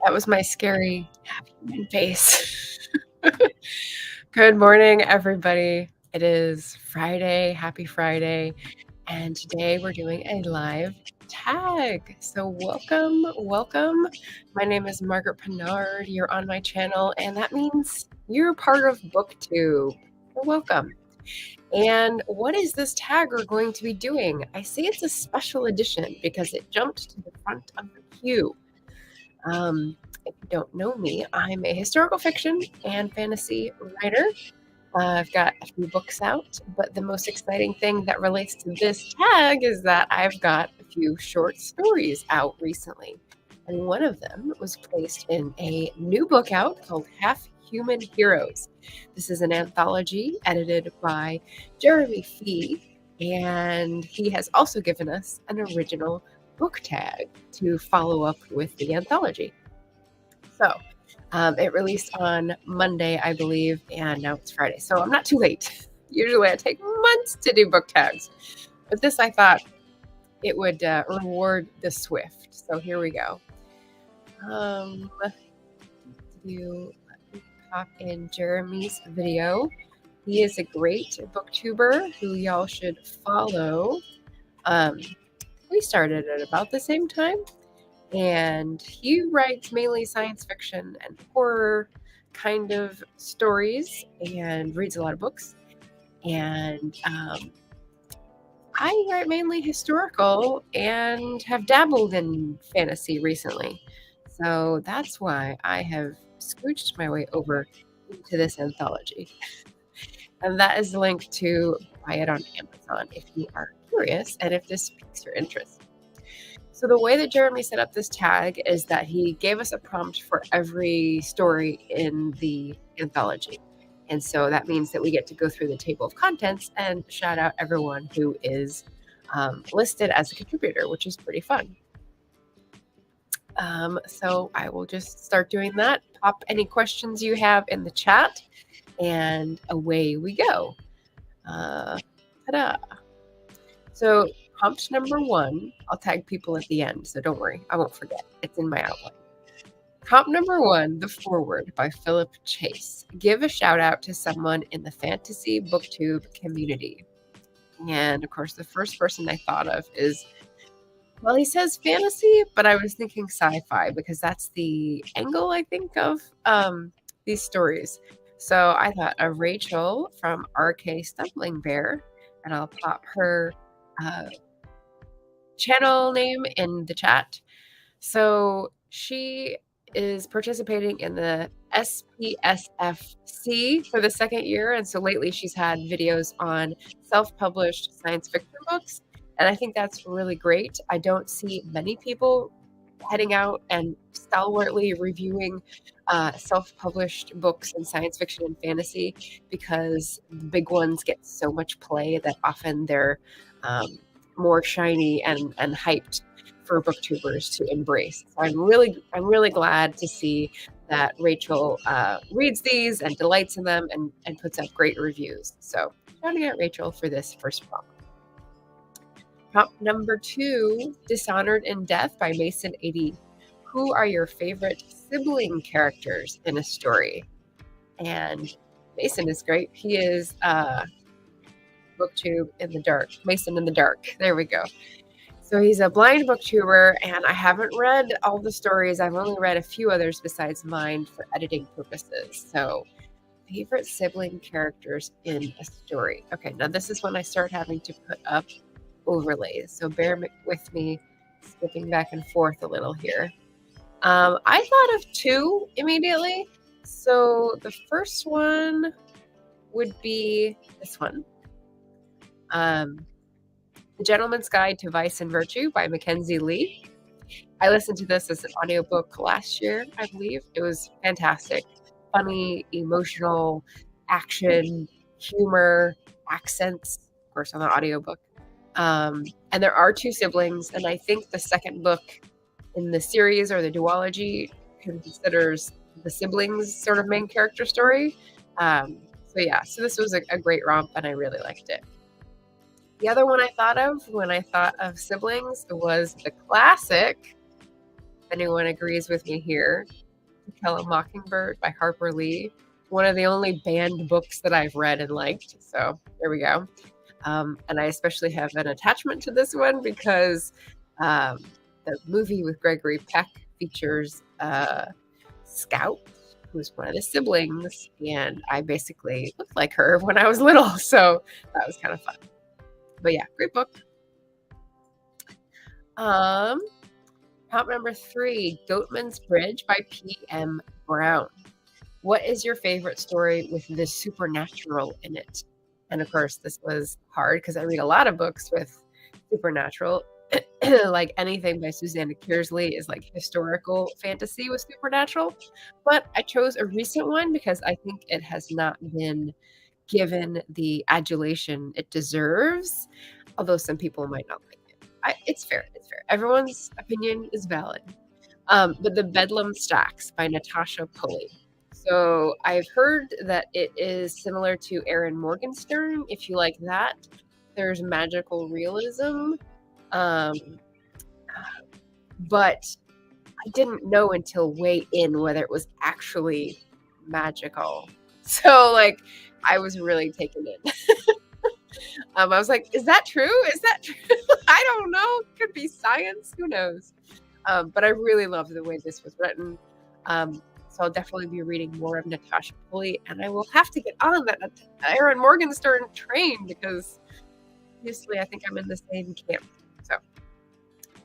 That was my scary happy human face. Good morning, everybody. It is Friday. Happy Friday. And today we're doing a live tag. So welcome. My name is Margaret Pinard. You're on my channel, and that means you're part of BookTube. So welcome. And what is this tag we're going to be doing? I say it's a special edition because it jumped to the front of the queue. If you don't know me, I'm a historical fiction and fantasy writer. I've got a few books out, but the most exciting thing that relates to this tag is that I've got a few short stories out recently. And one of them was placed in a new book out called Half Human Heroes. This is an anthology edited by Jeremy Fee, and he has also given us an original book tag to follow up with the anthology. So it released on Monday, I believe, and now it's Friday. So I'm not too late. Usually I take months to do book tags. But this, I thought it would reward the swift. So here we go. Let me pop in Jeremy's video. He is a great booktuber who y'all should follow. We started at about the same time. And he writes mainly science fiction and horror kind of stories and reads a lot of books. And I write mainly historical and have dabbled in fantasy recently. So that's why I have scooched my way over into this anthology. And that is linked to buy it on Amazon if you are curious and if this piques your interest. So the way that Jeremy set up this tag is that he gave us a prompt for every story in the anthology. And so that means that we get to go through the table of contents and shout out everyone who is listed as a contributor, which is pretty fun. So I will just start doing that. Pop any questions you have in the chat, and away we go. Ta-da! So prompt number 1, I'll tag people at the end, so don't worry, I won't forget. It's in my outline. Prompt number 1, the foreword by Philip Chase. Give a shout out to someone in the Fantasy BookTube community. And of course, the first person I thought of is, well, he says fantasy, but I was thinking sci-fi because that's the angle I think of these stories. So I thought of Rachel from RK Stumbling Bear, and I'll pop her channel name in the chat. So she is participating in the SPSFC for the second year, and so lately she's had videos on self-published science fiction books, and I think that's really great. I don't see many people heading out and stalwartly reviewing self-published books in science fiction and fantasy because the big ones get so much play that often they're more shiny and hyped for booktubers to embrace. So I'm really glad to see that Rachel reads these and delights in them and puts up great reviews. So shouting out Rachel for this first prompt. Prompt number 2, Dishonoured in Death by Mason Adey. Who are your favorite sibling characters in a story? And Mason is great. He is BookTube in the dark. Mason in the dark. There we go. So he's a blind booktuber, and I haven't read all the stories. I've only read a few others besides mine for editing purposes. So favorite sibling characters in a story. Okay, now this is when I start having to put up overlays. So bear with me, skipping back and forth a little here. I thought of 2 immediately. So the first one would be this one. The Gentleman's Guide to Vice and Virtue by Mackenzie Lee. I listened to this as an audiobook last year, I believe. It was fantastic. Funny, emotional, action, humor, accents, of course, on the audiobook. And there are 2 siblings, and I think the second book in the series or the duology considers the siblings sort of main character story. So this was a great romp, and I really liked it. The other one I thought of when I thought of siblings was the classic anyone agrees with me here. To Kill a Mockingbird by Harper Lee. One of the only banned books that I've read and liked. So there we go. And I especially have an attachment to this one because the movie with Gregory Peck features Scout, who's one of the siblings, and I basically looked like her when I was little, so that was kind of fun. But yeah, great book. Top number 3, Goatman's Bridge by P.M. Brown. What is your favorite story with the supernatural in it? And of course, this was hard because I read a lot of books with supernatural. Like anything by Susanna Kearsley is like historical fantasy with supernatural. But I chose a recent one because I think it has not been given the adulation it deserves, although some people might not like it. It's fair. It's fair. Everyone's opinion is valid. But The Bedlam Stacks by Natasha Pulley. So I've heard that it is similar to Erin Morgenstern. If you like that, there's magical realism. But I didn't know until way in whether it was actually magical. So like I was really taken in. I was like, is that true? Is that true? I don't know. Could be science. Who knows? But I really love the way this was written. So I'll definitely be reading more of Natasha Pulley, and I will have to get on that Erin Morgenstern train because obviously I think I'm in the same camp. So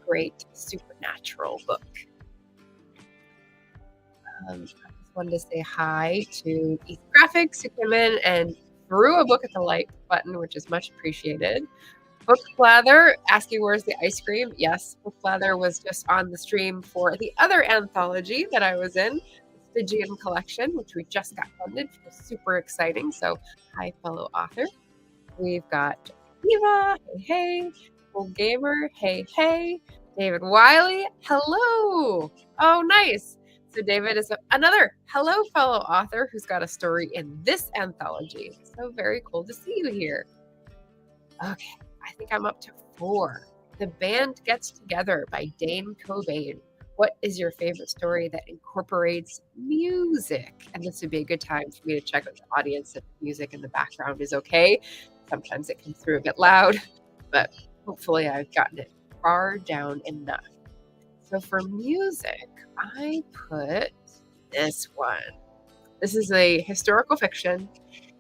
great supernatural book. I just wanted to say hi to Ethan Graphics, who came in and threw a book at the like button, which is much appreciated. Book Blather asking where's the ice cream. Yes, Book Blather was just on the stream for the other anthology that I was in, the Stygian Collection, which we just got funded, which was super exciting. So hi, fellow author. We've got Eva, hey, Full Gamer, hey, David Wiley, hello. Oh, nice. So David is another hello fellow author who's got a story in this anthology. So very cool to see you here. Okay, I think I'm up to 4. The Band Gets Together by Dane Cobain. What is your favorite story that incorporates music? And this would be a good time for me to check with the audience if music in the background is okay. Sometimes it comes through a bit loud, but hopefully I've gotten it far down enough. So for music, I put this one. This is a historical fiction.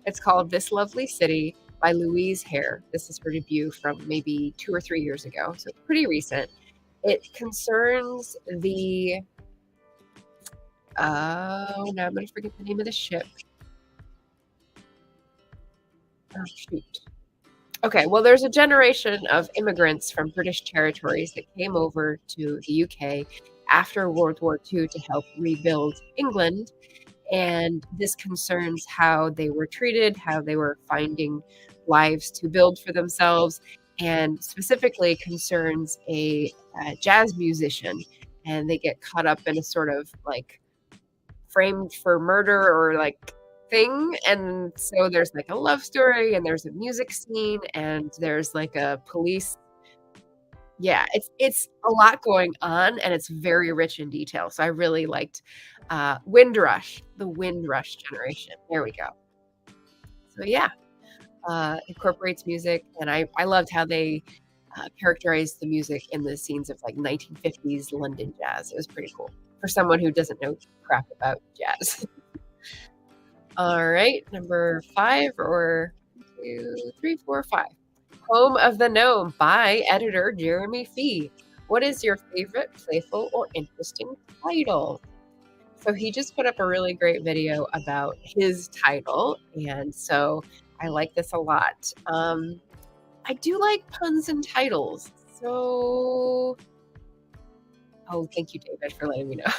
It's called This Lovely City by Louise Hare. This is her debut from maybe 2 or 3 years ago, so pretty recent. It concerns the now I'm going to forget the name of the ship. Oh, shoot. Okay, well, there's a generation of immigrants from British territories that came over to the UK after World War II to help rebuild England. And this concerns how they were treated, how they were finding lives to build for themselves, and specifically concerns a jazz musician. And they get caught up in a sort of like framed for murder or like thing. And so there's like a love story, and there's a music scene, and there's like a police. Yeah, it's a lot going on, and it's very rich in detail. So I really liked Windrush, the Windrush generation. There we go. So yeah, incorporates music, and I loved how they characterized the music in the scenes of like 1950s London jazz. It was pretty cool for someone who doesn't know crap about jazz. All right, number 5 or 2, 3, 4, 5. Home of the Gnome by editor Jeremy Fee. What is your favorite playful or interesting title? So he just put up a really great video about his title, and so I like this a lot. I do like puns and titles, so thank you, David, for letting me know.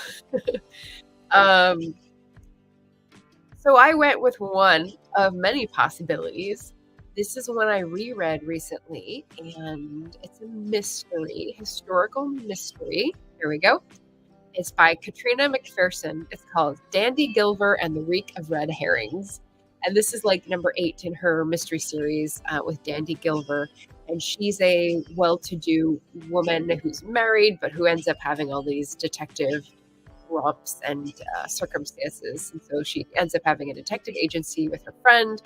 So I went with one of many possibilities. This is one I reread recently, and it's a mystery, historical mystery. Here we go. It's by Katrina McPherson. It's called Dandy Gilver and the Reek of Red Herrings. And this is like number 8 in her mystery series with Dandy Gilver. and she's a well-to-do woman who's married, but who ends up having all these detective romps and circumstances. And so she ends up having a detective agency with her friend.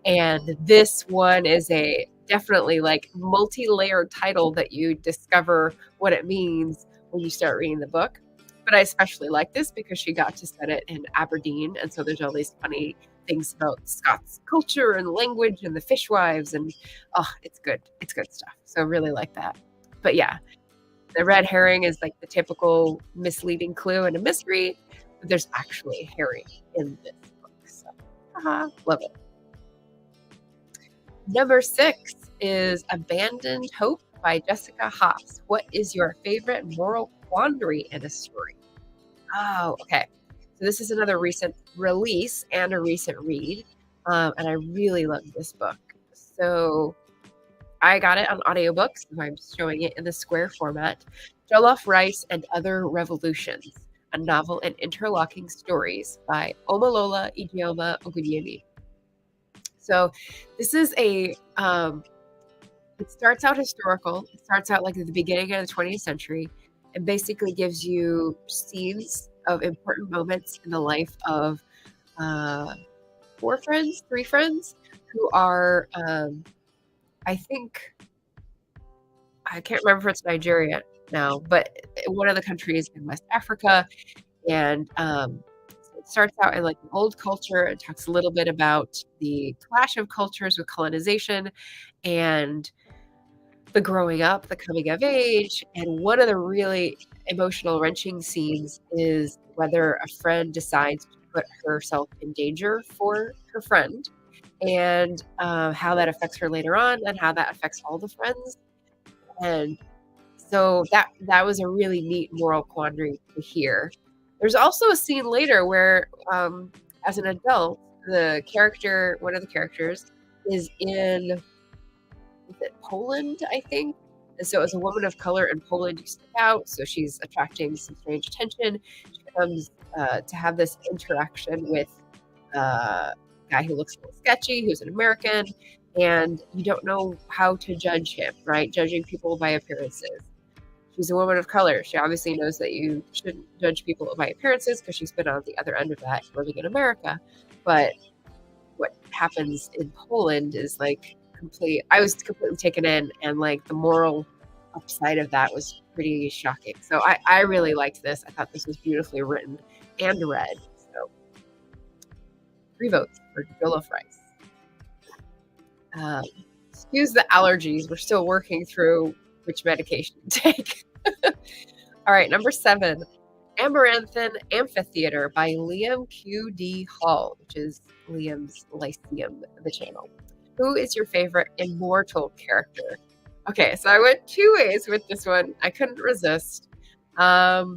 And this one is a definitely like multi-layered title that you discover what it means when you start reading the book. But I especially like this because she got to set it in Aberdeen. And so there's all these funny things about Scots culture and language and the fishwives. And oh, it's good. It's good stuff. So I really like that. But yeah, the red herring is like the typical misleading clue in a mystery, but there's actually herring in this book. So love it. Number 6 is Abandoned Hope by Jessica Haas. What is your favorite moral quandary in a story? Oh, okay. So this is another recent release and a recent read, and I really love this book. So I got it on audiobook, so I'm showing it in the square format. Jollof Rice and Other Revolutions, a novel and interlocking stories by Omolola Ijeoma Ogunyemi. So this is a, it starts out historical. It starts out like at the beginning of the 20th century and basically gives you scenes of important moments in the life of 3 friends who are, I think, I can't remember if it's Nigeria now, but one of the countries in West Africa. And it starts out in like an old culture. It talks a little bit about the clash of cultures with colonization and the growing up, the coming of age. And one of the really emotional, wrenching scenes is whether a friend decides to put herself in danger for her friend, and how that affects her later on, and how that affects all the friends. And so that was a really neat moral quandary to hear. There's also a scene later where, as an adult, one of the characters, is in Poland, I think. And so as a woman of color in Poland, you stick out. So she's attracting some strange attention. She comes to have this interaction with a guy who looks a little sketchy, who's an American, and you don't know how to judge him, right? Judging people by appearances. She's a woman of color. She obviously knows that you shouldn't judge people by appearances because she's been on the other end of that living in America. But what happens in Poland is like I was completely taken in, and like the moral upside of that was pretty shocking. So I really liked this. I thought this was beautifully written and read. So 3 votes for Jollof Rice. Excuse the allergies. We're still working through which medication to take. All right, number 7, Amaranthine Amphitheater by Liam Q.D. Hall, which is Liam's Lyceum, the channel. Who is your favorite immortal character? Okay, so I went 2 ways with this one. I couldn't resist. So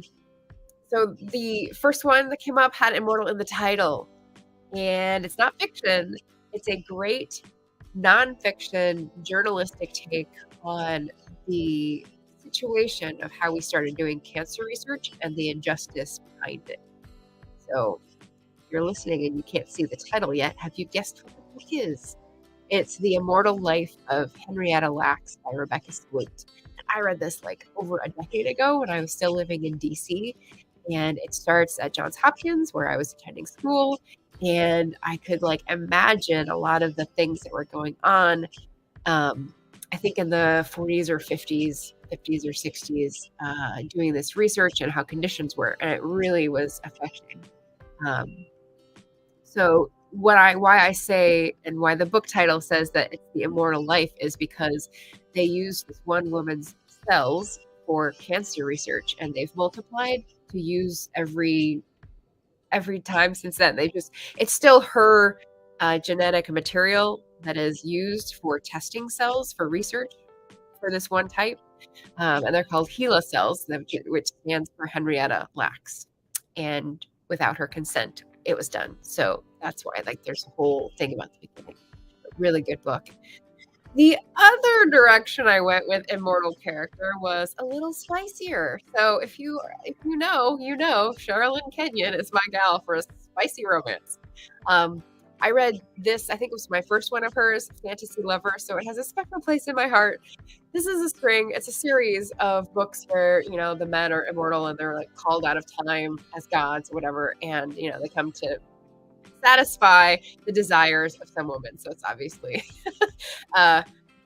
the first one that came up had immortal in the title, and it's not fiction. It's a great nonfiction journalistic take on the situation of how we started doing cancer research and the injustice behind it. So if you're listening and you can't see the title yet, have you guessed what the book is? It's The Immortal Life of Henrietta Lacks by Rebecca Skloot. I read this like over a decade ago when I was still living in DC, and it starts at Johns Hopkins where I was attending school, and I could like imagine a lot of the things that were going on. I think in the 40s or 50s or 60s, doing this research and how conditions were, and it really was affecting. So why I say, and why the book title says that it's the immortal life, is because they use this one woman's cells for cancer research, and they've multiplied to use every time since then. It's still her genetic material that is used for testing cells for research for this one type, and they're called HeLa cells, which stands for Henrietta Lacks. And without her consent, it was done. So that's why there's a whole thing about the beginning. A really good book. The other direction I went with immortal character was a little spicier. So if you know, Charlotte Kenyon is my gal for a spicy romance. I read this, I think it was my first one of hers, Fantasy Lover, so it has a special place in my heart. This is a string. It's a series of books where, the men are immortal and they're like called out of time as gods or whatever, and they come to satisfy the desires of some woman. So it's obviously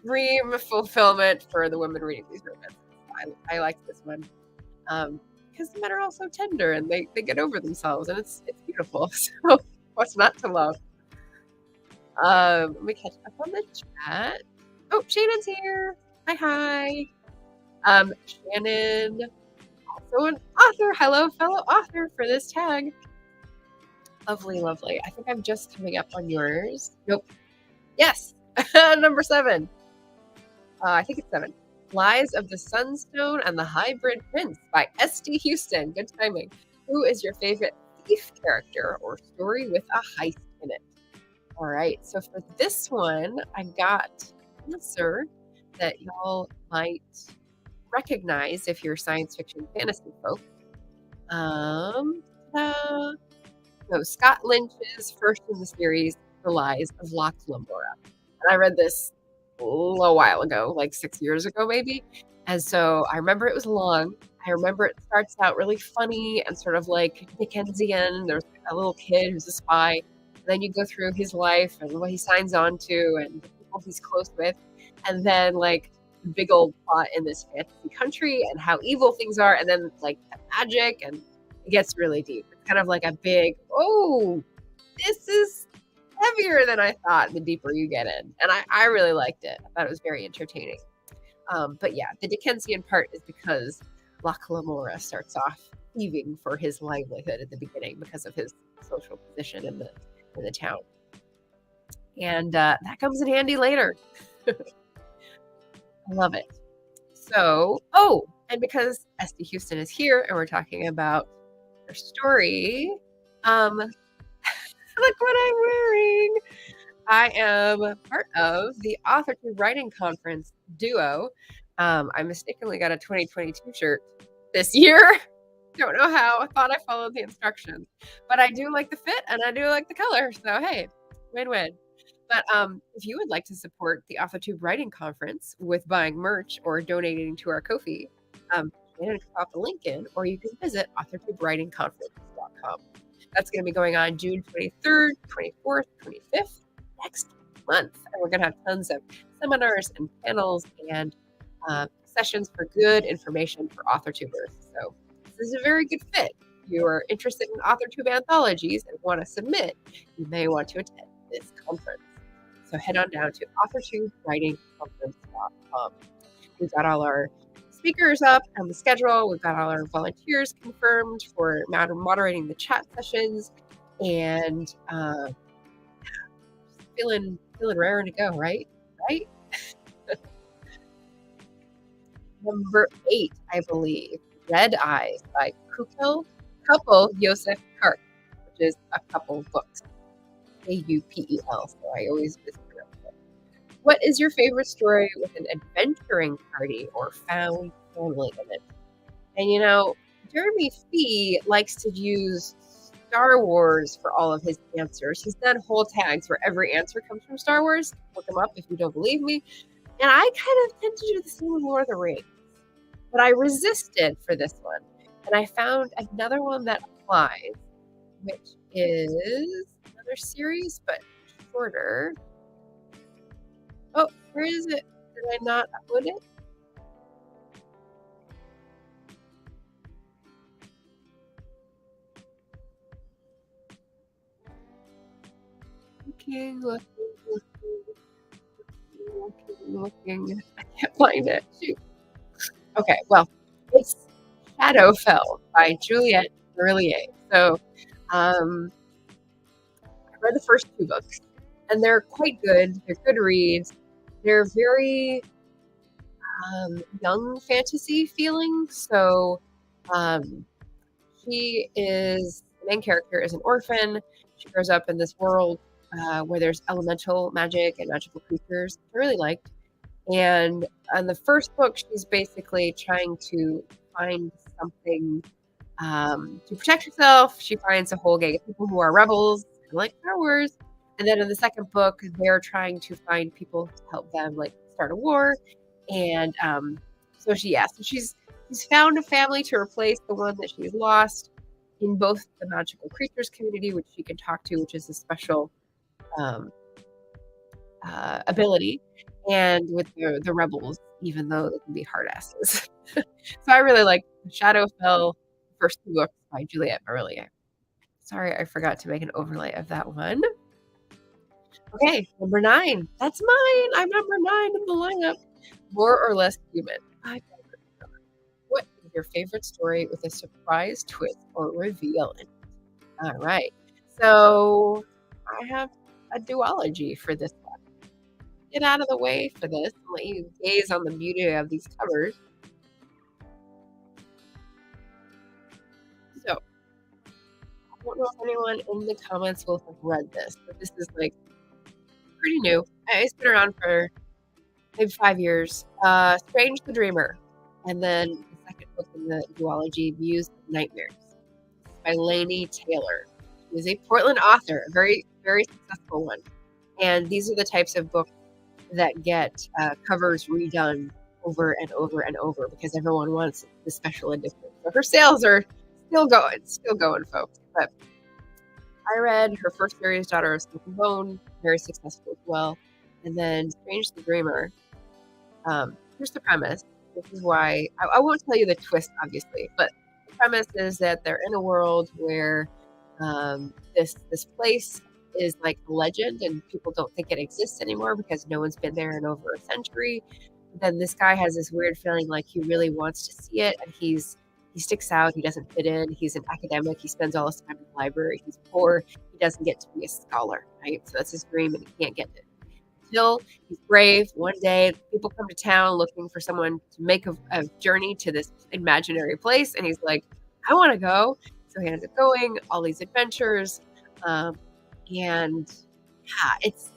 dream fulfillment for the women reading these romances. I like this one. Because the men are also tender and they get over themselves, and it's beautiful. So what's not to love? Let me catch up on the chat. Oh, Shannon's here. Hi. Shannon, also an author. Hello, fellow author, for this tag. Lovely. I think I'm just coming up on yours. Nope. Yes. Number 7. I think it's 7. Lies of the Sunstone and the Hybrid Prince by S.T. Huston. Good timing. Who is your favorite thief character or story with a heist in it? All right. So for this one, I got an answer that y'all might recognize if you're science fiction fantasy folk. So Scott Lynch's first in the series, The Lies of Loch Lamora. And I read this a while ago, like 6 years ago, maybe. And so I remember it was long. I remember it starts out really funny and sort of like Dickensian. There's a little kid who's a spy. And then you go through his life and what he signs on to and the people he's close with. And then like the big old plot in this fantasy country and how evil things are. And then like the magic, and it gets really deep. It's kind of like a big, this is heavier than I thought the deeper you get in. And I really liked it. I thought it was very entertaining. But yeah, the Dickensian part is because Loch Lamora starts off thieving for his livelihood at the beginning because of his social position in the town. And that comes in handy later. I love it. So, and because S.D. Huston is here and we're talking about her story, look what I'm wearing. I am part of the Authortube Writing Conference duo. I mistakenly got a 2022 shirt this year. Don't know how. I thought I followed the instructions. But I do like the fit and I do like the color. So, hey, win-win. But if you would like to support the Authortube Writing Conference with buying merch or donating to our Ko-fi, you can pop the link in, or you can visit authortubewritingconference.com. That's going to be going on June 23rd, 24th, 25th, next month. And we're going to have tons of seminars and panels and sessions for good information for AuthorTubers. So this is a very good fit. If you are interested in AuthorTube anthologies and want to submit, you may want to attend this conference. So head on down to authortubewritingconference.com. We've got all our speakers up on the schedule. We've got all our volunteers confirmed for moderating the chat sessions, and feeling raring to go, right? Number 8, I believe, Red Eyes by Couple Joseph Karp, which is a couple books. Kaupel, so I always mispronounce it. What is your favorite story with an adventuring party or found family in it? And Jeremy Fee likes to use Star Wars for all of his answers. He's done whole tags where every answer comes from Star Wars. Look him up if you don't believe me. And I kind of tend to do the same with Lord of the Rings. But I resisted for this one. And I found another one that applies, which is another series, but shorter. Oh, where is it? Did I not upload it? Looking. I can't find it. Shoot. Okay, well, it's Shadowfell by Juliette Marillier. So, I read the first 2 books, and they're quite good. They're good reads. They're very young fantasy feeling. So, the main character is an orphan. She grows up in this world where there's elemental magic and magical creatures. I really liked. And on the first book, she's basically trying to find something to protect herself. She finds a whole gang of people who are rebels, like Star Wars. And then in the second book, they're trying to find people to help them like start a war. And so she's found a family to replace the one that she's lost in both the magical creatures community, which she can talk to, which is a special ability, and with the rebels, even though they can be hard asses. So I really like Shadowfell, first 2 books by Juliette Marillier. Sorry, I forgot to make an overlay of that one. Okay, number 9. That's mine. I'm number 9 in the lineup. More or Less Human. What is your favorite story with a surprise twist or reveal in it? All right. So I have a duology for this one. Get out of the way for this and let you gaze on the beauty of these covers. So I don't know if anyone in the comments will have read this, but this is like pretty new. It's been around for maybe 5 years. Strange the Dreamer. And then the second book in the duology, Views of Nightmares, by Laini Taylor. She is a Portland author, a very, very successful one. And these are the types of books that get covers redone over and over and over because everyone wants the special edition. So her sales are still going, folks. But I read her first series, Daughter of Smoke and Bone, very successful as well. And then Strange the Dreamer. Here's the premise. This is why I won't tell you the twist, obviously, but the premise is that they're in a world where this place is like a legend and people don't think it exists anymore because no one's been there in over a century. Then this guy has this weird feeling like he really wants to see it, and he sticks out. He doesn't fit in. He's an academic. He spends all his time in the library. He's poor. He doesn't get to be a scholar, right? So that's his dream, and he can't get it. Until he's brave. One day, people come to town looking for someone to make a journey to this imaginary place, and he's like, I want to go. So he ends up going, all these adventures. And yeah, it's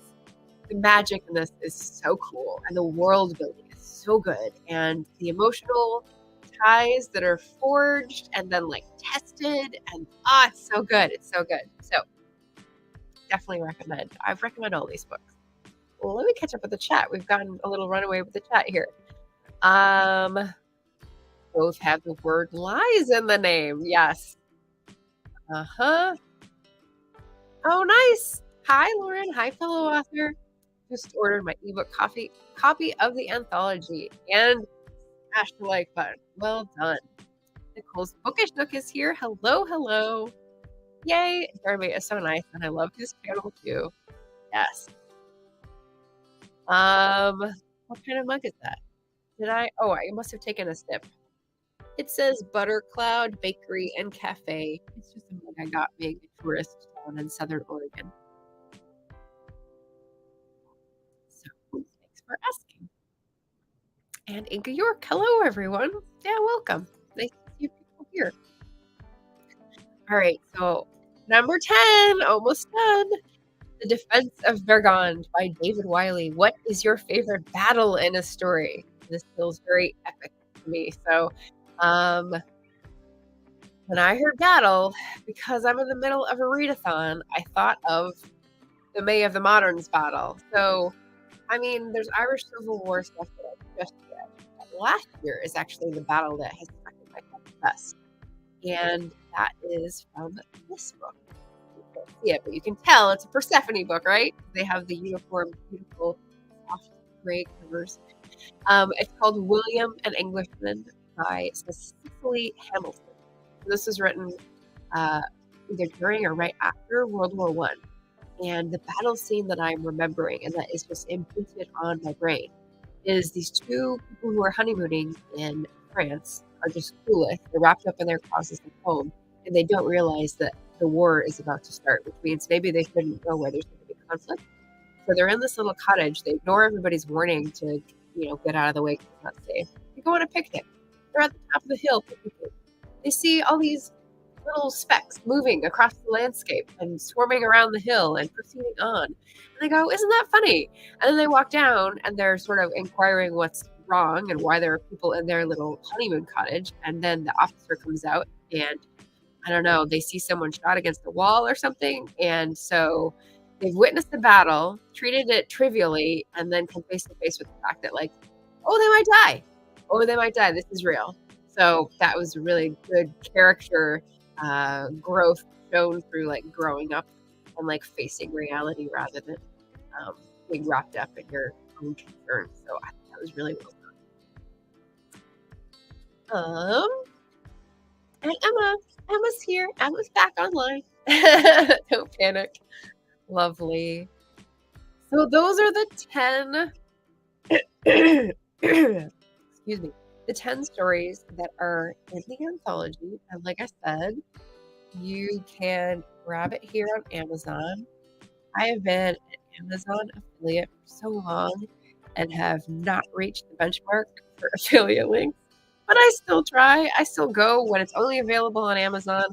the magic in this is so cool, and the world building is so good, and the emotional ties that are forged and then like tested, and it's so good. It's so good. So definitely recommend. I've recommended all these books. Well, let me catch up with the chat. We've gotten a little runaway with the chat here. Both have the word lies in the name. Yes. Oh, nice. Hi, Lauren. Hi, fellow author. Just ordered my ebook copy of the anthology and smashed the like button. Well done. Nicole's Bookish Nook is here. Hello, hello. Yay. Jeremy is so nice, and I love his channel too. Yes. What kind of mug is that? I must have taken a sip. It says Butter Cloud Bakery and Cafe. It's just a mug I got being a tourist down in Southern Oregon. So thanks for asking. And Inga York, hello everyone. Yeah, welcome. Nice to see people here. All right, so number 10, almost done. The Defense of Vergond by David Wiley. What is your favorite battle in a story? This feels very epic to me. So when I heard battle, because I'm in the middle of a readathon, I thought of the May of the Moderns battle. So, I mean, there's Irish Civil War stuff that I just read. But last year is actually the battle that has stuck in my head the best. And that is from this book. You can't see it, but you can tell it's a Persephone book, right? They have the uniform, beautiful, soft gray covers. It's called William an Englishman by Cecily Hamilton. This was written either during or right after World War I. And the battle scene that I'm remembering, and that is just imprinted on my brain, is these two people who are honeymooning in France are just clueless. They're wrapped up in their causes at home, and they don't realize that the war is about to start, which means maybe they shouldn't go where there's going to be conflict. So they're in this little cottage. They ignore everybody's warning to, get out of the way because it's not safe. They go on a picnic. They're at the top of the hill picnicking. They see all these little specks moving across the landscape and swarming around the hill and proceeding on. And they go, isn't that funny? And then they walk down and they're sort of inquiring what's wrong and why there are people in their little honeymoon cottage. And then the officer comes out and, I don't know, they see someone shot against the wall or something. And so They've witnessed the battle, treated it trivially, and then come face to face with the fact that, like, oh, they might die. Oh, they might die. This is real. So that was really good character growth shown through like growing up and like facing reality rather than being wrapped up in your own concerns. So I think that was really well done. And Emma's here. Emma's back online. Don't panic. Lovely. So those are the 10 excuse me, the 10 stories that are in the anthology. And like I said, you can grab it here on Amazon. I have been an Amazon affiliate for so long and have not reached the benchmark for affiliate links, but I still try. I still go when it's only available on Amazon.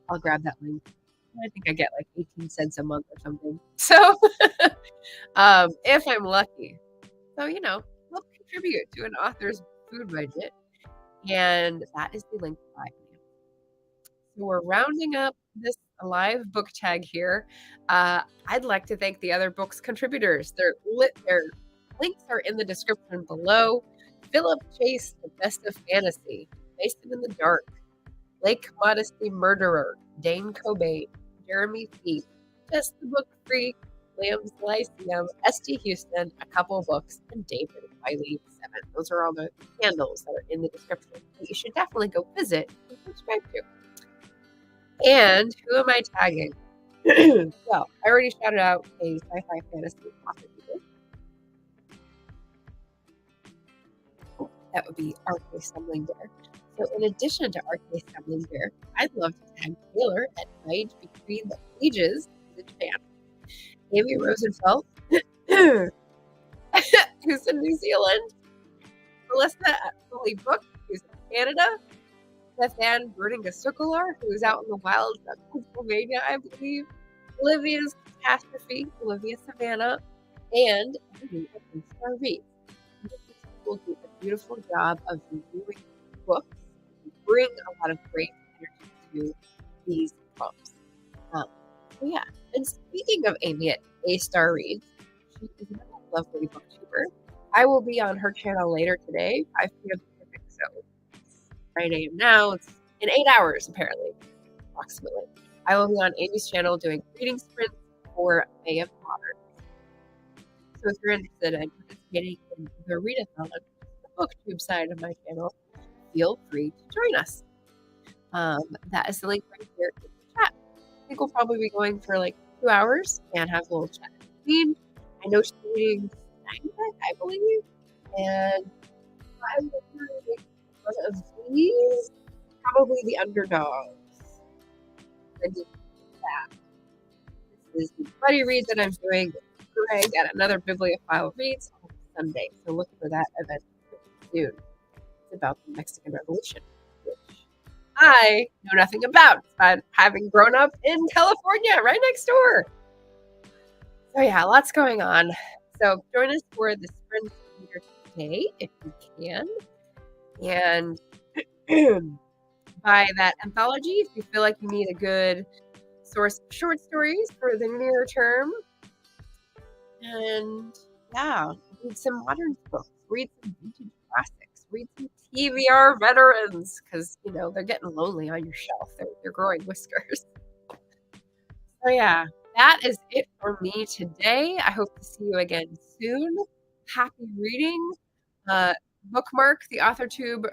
I'll grab that link. I think I get like 18 cents a month or something. So if I'm lucky. So, help contribute to an author's food budget. And that is the link below. So we're rounding up this live book tag here. I'd like to thank the other books contributors. Their links are in the description below. Philip Chase, The Best of Fantasy, Mason in the Dark, Lake Modesty Murderer, Dane Cobain, Jeremy P, Just the Book Freak, Liam's Lyceum, St. Huston, a couple books, and David Wiley 7. Those are all the handles that are in the description that you should definitely go visit and subscribe to. And who am I tagging? Well, I already shouted out a sci-fi fantasy author. That would be R.K. Stumbling Bear. So in addition to R.K. Stumbling Bear, I'd love to tag Taylor at Night Between the Pages in Japan. Amy Rosenfeld, who's in New Zealand. Melissa at Fully Book, who's in Canada. Bethan Berdinga-Sukular, who's out in the wilds of Pennsylvania, I believe. Olivia's Catastrophe, Olivia Savannah, and Amy at Star Reads. Will do a beautiful job of reviewing books and bring a lot of great energy to these books. So yeah, and speaking of Amy at A Star Reads, she is another lovely booktuber. I will be on her channel later today, 5 p.m. Pacific, so it's 9 a.m. now. It's in 8 hours, apparently, approximately. I will be on Amy's channel doing reading sprints for May of Modern. So if you're interested in participating in the readathon, the BookTube side of my channel, feel free to join us. That is the link right here in the chat. I think we'll probably be going for like 2 hours and have a little chat in between. I know she's reading Steinbeck, I believe, and I'm reading one of these, probably The Underdogs. I did that. This is the buddy read that I'm doing Greg at another Bibliophile Reads on Sunday. So look for that event soon. It's about the Mexican Revolution, which I know nothing about, but having grown up in California, right next door. So yeah, lots going on. So join us for the sprint later today if you can. And buy that anthology if you feel like you need a good source of short stories for the near term. And yeah, read some modern books, read some vintage classics, read some TBR veterans, because they're getting lonely on your shelf. They're growing whiskers. So yeah, that is it for me today. I hope to see you again soon. Happy reading. Bookmark the Authortube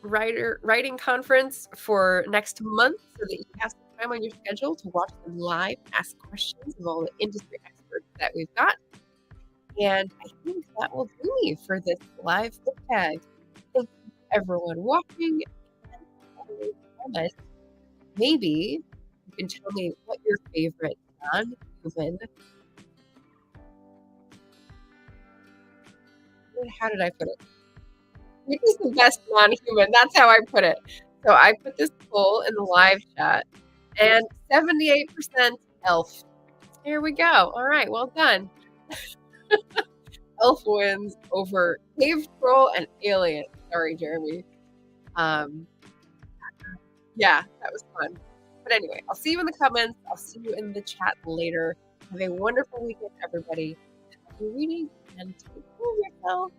writing conference for next month so that you have some time on your schedule to watch them live and ask questions of all the industry experts that we've got. And I think that will do me for this live book tag. Thank you everyone watching. And maybe you can tell me what your favorite non-human. How did I put it? Which is the best non-human? That's how I put it. So I put this poll in the live chat, and 78% elf. Here we go. All right, well done. Elf wins over cave troll and alien. Sorry, Jeremy. Yeah, that was fun. But anyway, I'll see you in the comments. I'll see you in the chat later Have a wonderful weekend, everybody. Happy reading and take care of yourself.